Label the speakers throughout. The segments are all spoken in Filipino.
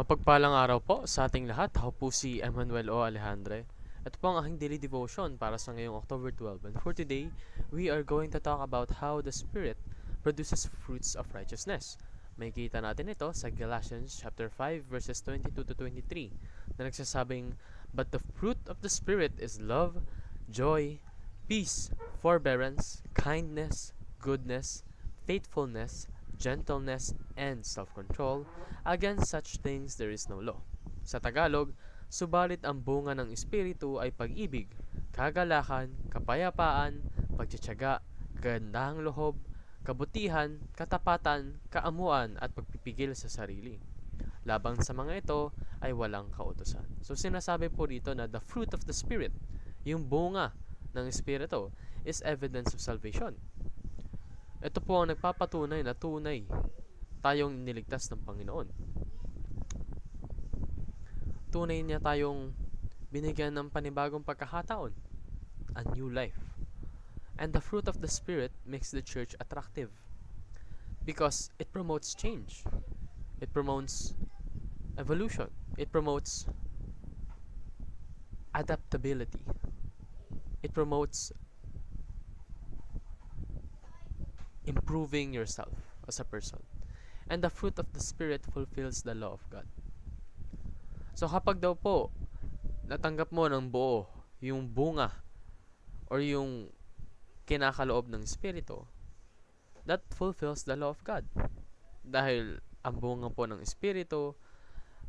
Speaker 1: Mapagpalang araw po sa ating lahat. Ako po si Emmanuel O. Alejandre. Ito po ang aking daily devotion para sa ngayong October 12. And for today, we are going to talk about how the Spirit produces fruits of righteousness. May kita natin ito sa Galatians chapter 5 verses 22 to 23 na nagsasabing, "But the fruit of the Spirit is love, joy, peace, forbearance, kindness, goodness, faithfulness, gentleness, and self-control. Against such things there is no law." Sa Tagalog, subalit ang bunga ng Espiritu ay pag-ibig, kagalakan, kapayapaan, pagtitiyaga, kagandahang loob, kabutihan, katapatan, kaamuan at pagpipigil sa sarili. Labang sa mga ito ay walang kautusan. So sinasabi po dito na the fruit of the Spirit, yung bunga ng Espiritu, is evidence of salvation. Ito po ang nagpapatunay na tunay tayong niligtas ng Panginoon. Tunay niya tayong binigyan ng panibagong pagkakataon, a new life. And the fruit of the Spirit makes the church attractive because it promotes change. It promotes evolution. It promotes adaptability. It promotes improving yourself as a person. And the fruit of the Spirit fulfills the law of God. So kapag daw po natanggap mo ng buo yung bunga or yung kinakaloob ng Espiritu, that fulfills the law of God. Dahil ang bunga po ng Espiritu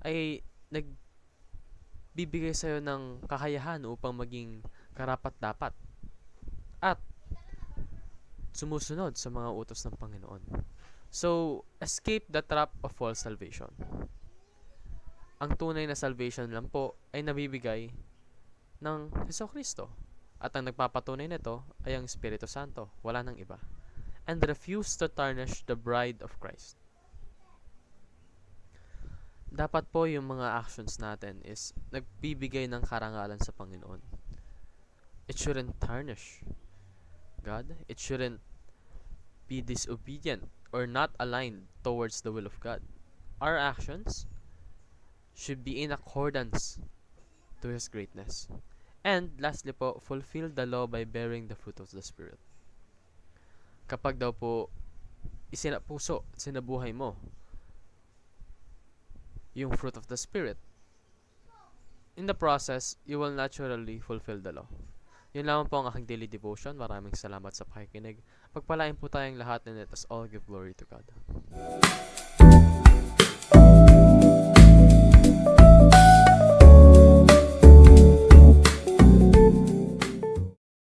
Speaker 1: ay nagbibigay sa'yo ng kakayahan upang maging karapat-dapat at sumusunod sa mga utos ng Panginoon. So, escape the trap of false salvation. Ang tunay na salvation lang po ay nabibigay ng Jesucristo. At ang nagpapatunay nito ay ang Espiritu Santo. Wala nang iba. And refuse to tarnish the bride of Christ. Dapat po yung mga actions natin is nagbibigay ng karangalan sa Panginoon. It shouldn't tarnish God. It shouldn't be disobedient or not aligned towards the will of God. Our actions should be in accordance to His greatness. And lastly po, fulfill the law by bearing the fruit of the Spirit. Kapag daw po sinabuhay mo yung fruit of the Spirit, in the process, you will naturally fulfill the law. Yun lamang po ang aking daily devotion. Maraming salamat sa pakikinig. Pagpalain po tayong lahat and let us all give glory to God.